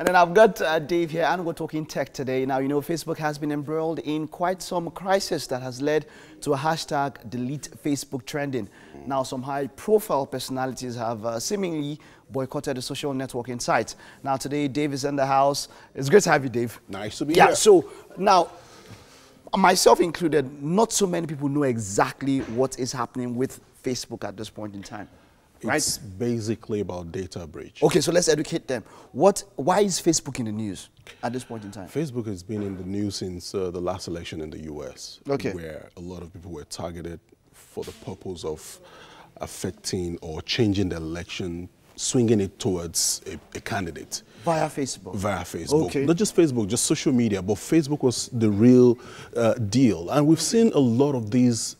And then I've got Dave here, and we're talking tech today. Now, you know, Facebook has been embroiled in quite some crisis that has led to a hashtag delete Facebook trending. Now, some high-profile personalities have seemingly boycotted the social networking site. Now, today, Dave is in the house. It's great to have you, Dave. Nice to be here. Yeah, so now, myself included, not so many people know exactly what is happening with Facebook at this point in time. Right? It's basically about data breach. Okay, so let's educate them. Why is Facebook in the news at this point in time? Facebook has been in the news since the last election in the US, okay, where a lot of people were targeted for the purpose of affecting or changing the election, swinging it towards a candidate. Via Facebook? Via Facebook. Okay. Not just Facebook, just social media, but Facebook was the real deal. And we've seen a lot of these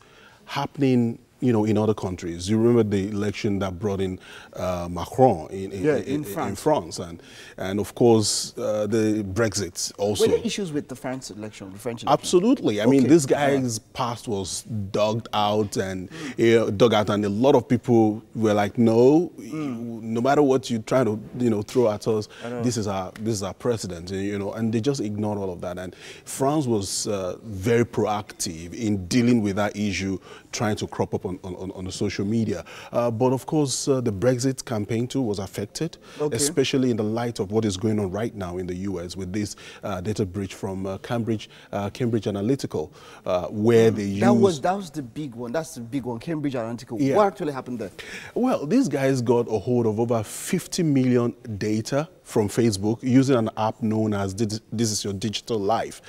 happening, you know, in other countries. You remember the election that brought in Macron in France, and of course the Brexit also. Were there issues with the French election? Absolutely. I mean, this guy's past was dug out, and a lot of people were like, no, no matter what you try to, you know, throw at us, this is our president, you know, and they just ignored all of that. And France was very proactive in dealing with that issue, trying to crop up on the social media. But of course, the Brexit campaign too was affected, especially in the light of what is going on right now in the US with this data breach from Cambridge Analytica, where they used... That was the big one. That's the big one, Cambridge Analytica. Yeah. What actually happened there? Well, these guys got a hold of over 50 million data from Facebook using an app known as This Is Your Digital Life.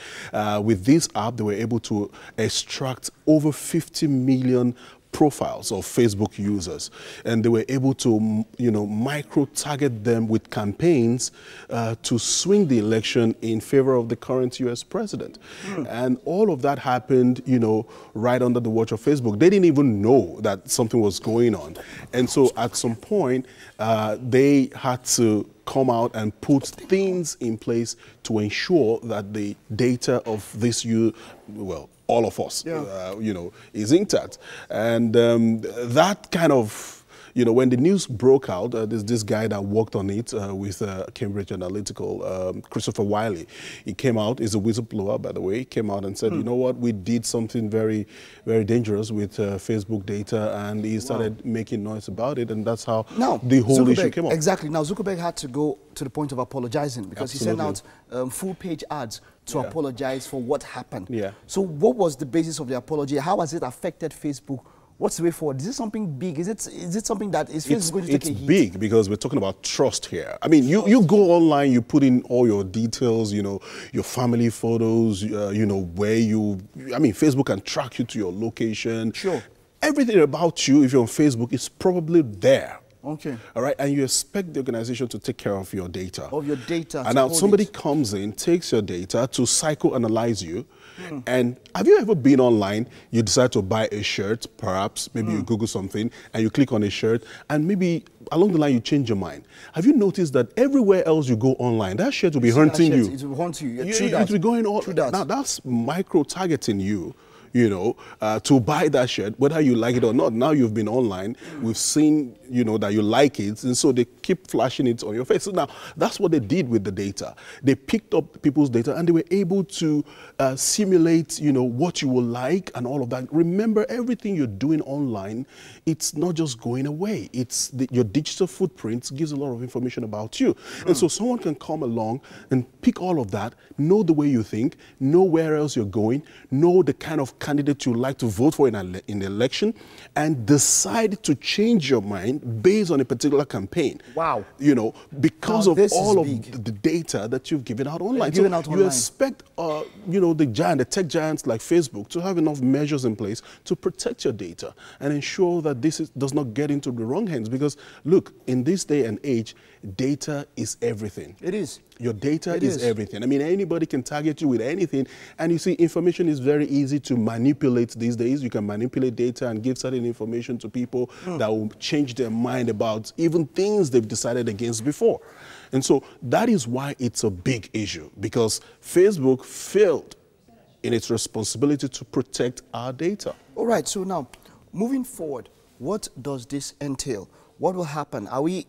With this app, they were able to extract over 50 million profiles of Facebook users, and they were able to, you know, micro-target them with campaigns to swing the election in favor of the current US president. And all of that happened, you know, right under the watch of Facebook. They didn't even know that something was going on. And so at some point, they had to come out and put things in place to ensure that the data of this all of us, you know, is intact. And that kind of, you know, when the news broke out, there's this guy that worked on it with Cambridge Analytica, Christopher Wiley. He came out, he's a whistleblower, by the way. He came out and said, you know what, we did something very, very dangerous with Facebook data, and he started making noise about it, and that's how the whole issue came up. Exactly. Now, Zuckerberg had to go to the point of apologizing because he sent out full-page ads to apologize for what happened. So what was the basis of the apology? How has it affected Facebook? What's the way forward? Is it something big? Is it something that is Facebook going to take a hit? It's big because we're talking about trust here. I mean, you go online, you put in all your details, you know, your family photos, you know, Facebook can track you to your location. Sure. Everything about you, if you're on Facebook, is probably there. Okay. All right, and you expect the organization to take care of your data. Of your data. And now somebody comes in, takes your data to psychoanalyze you. And have you ever been online, you decide to buy a shirt, perhaps, maybe you Google something, and you click on a shirt, and maybe along the line you change your mind. Have you noticed that everywhere else you go online, that shirt will be hunting you? It will hunt you. It will be going all... Now, that's micro-targeting you, you know, to buy that shirt, whether you like it or not. Now you've been online, we've seen, you know, that you like it, and so they keep flashing it on your face. So now, that's what they did with the data. They picked up people's data, and they were able to simulate, you know, what you will like and all of that. Remember, everything you're doing online, it's not just going away. It's your digital footprint gives a lot of information about you. And so someone can come along and pick all of that, know the way you think, know where else you're going, know the kind of candidate you like to vote for in the election, and decide to change your mind based on a particular campaign. Wow. You know, because of all of the data that you've given out online. You expect, you know, the tech giants like Facebook to have enough measures in place to protect your data and ensure that this does not get into the wrong hands. Because, look, in this day and age, data is everything. It is. Your data is everything. I mean, anybody can target you with anything. And you see, information is very easy to manipulate these days. You can manipulate data and give certain information to people that will change their mind about even things they've decided against before. And so that is why it's a big issue, because Facebook failed in its responsibility to protect our data. All right, so now, moving forward, what does this entail? what will happen? Are we?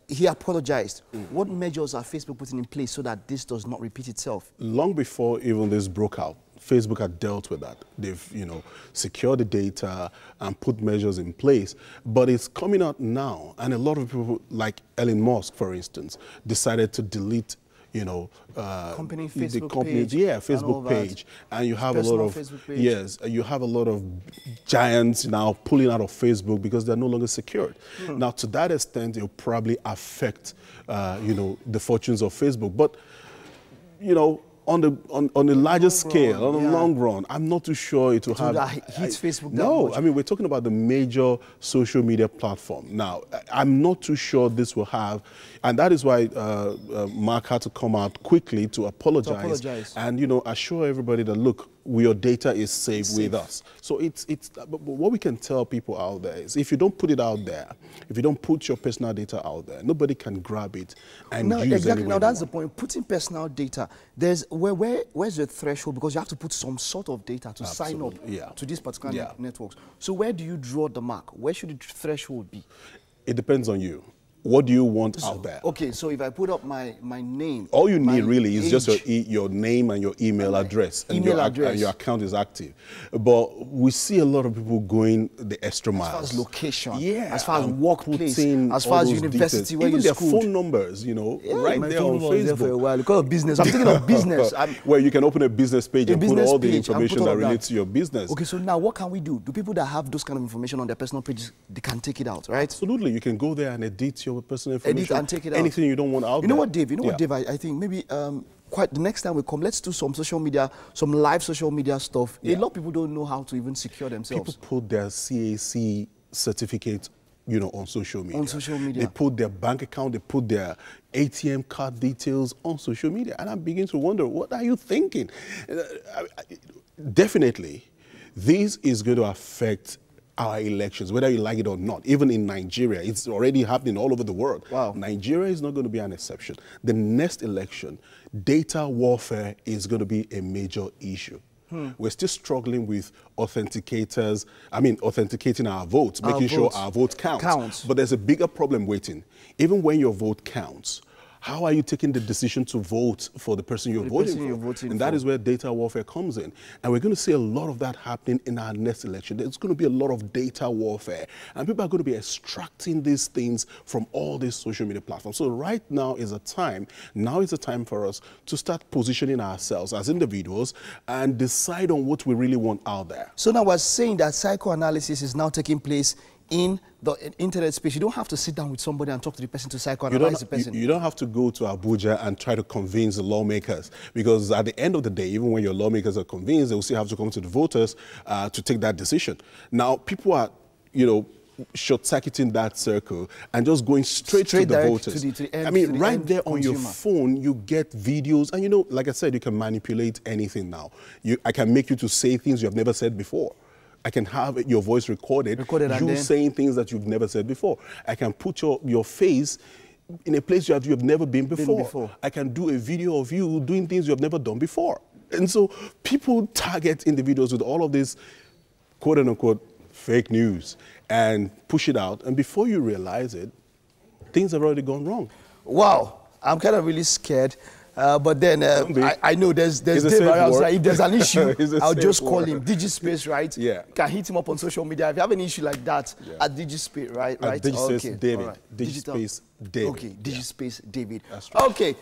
He apologized. What measures are Facebook putting in place so that this does not repeat itself? Long before even this broke out, Facebook had dealt with that. They've, secured the data and put measures in place. But it's coming out now, and a lot of people, like Elon Musk, for instance, decided to delete company Facebook the company's page, Facebook page, and you have a lot of you have a lot of giants now pulling out of Facebook because they're no longer secured. Now, to that extent, it'll probably affect the fortunes of Facebook, but on the larger scale, on the long run, I'm not too sure it will have. That hits Facebook that no, much. I mean, we're talking about the major social media platform. Now, I'm not too sure this will have, and that is why Mark had to come out quickly to apologize. And, assure everybody that, look, your data is safe with us. So but what we can tell people out there is, if you don't put it out there, if you don't put your personal data out there, nobody can grab it and use it. Exactly. Now that's the point. Putting personal data, where's the threshold? Because you have to put some sort of data to sign up to these particular networks. So where do you draw the mark? Where should the threshold be? It depends on you. What do you want out there? Okay, so if I put up my name, all you need really is just your name and your email address, and your account is active. But we see a lot of people going the extra mile. As far as location, as far as workplace, as far as university, where even you their schooled. phone numbers, right there on Facebook. There for a while. Because of business, I'm thinking of business. Where you can open a business page and put all the information that relates to your business. Okay, so now what can we do? Do people that have those kind of information on their personal pages, they can take it out, right? Absolutely, you can go there and edit your personal information. Edit and take it out. Anything you don't want out there. You know what, Dave? I think maybe quite the next time we come, let's do some social media, some live social media stuff. A lot of people don't know how to even secure themselves. People put their CAC certificate, on social media. On social media. They put their bank account, they put their ATM card details on social media. And I'm beginning to wonder, what are you thinking? Definitely, this is going to affect our elections, whether you like it or not. Even in Nigeria, it's already happening all over the world. Wow. Nigeria is not going to be an exception. The next election, data warfare is going to be a major issue. We're still struggling with authenticating our votes, making sure our vote counts. But there's a bigger problem waiting. Even when your vote counts, how are you taking the decision to vote for the person you're voting for? And that is where data warfare comes in. And we're going to see a lot of that happening in our next election. There's going to be a lot of data warfare. And people are going to be extracting these things from all these social media platforms. So right now is a time for us to start positioning ourselves as individuals and decide on what we really want out there. So now we're saying that psychoanalysis is now taking place in the internet space. You don't have to sit down with somebody and talk to the person to psychoanalyze the person. You don't have to go to Abuja and try to convince the lawmakers, because at the end of the day, even when your lawmakers are convinced, they will still have to come to the voters to take that decision. Now, people are, short-circuiting that circle and just going straight to the voters. Right there on your phone, you get videos, and like I said, you can manipulate anything now. I can make you to say things you have never said before. I can have your voice recorded you saying things that you've never said before. I can put your face in a place you have never been before. I can do a video of you doing things you have never done before. And so people target individuals with all of this quote-unquote fake news and push it out. And before you realize it, things have already gone wrong. Wow. I'm kind of really scared. But then I know there's Dave outside. If there's an issue, I'll just call him. DigiSpace, right? Yeah. Can hit him up on social media. If you have an issue like that, at DigiSpace, right? At DigiSpace David. DigiSpace David. Okay, DigiSpace David. That's right. Okay.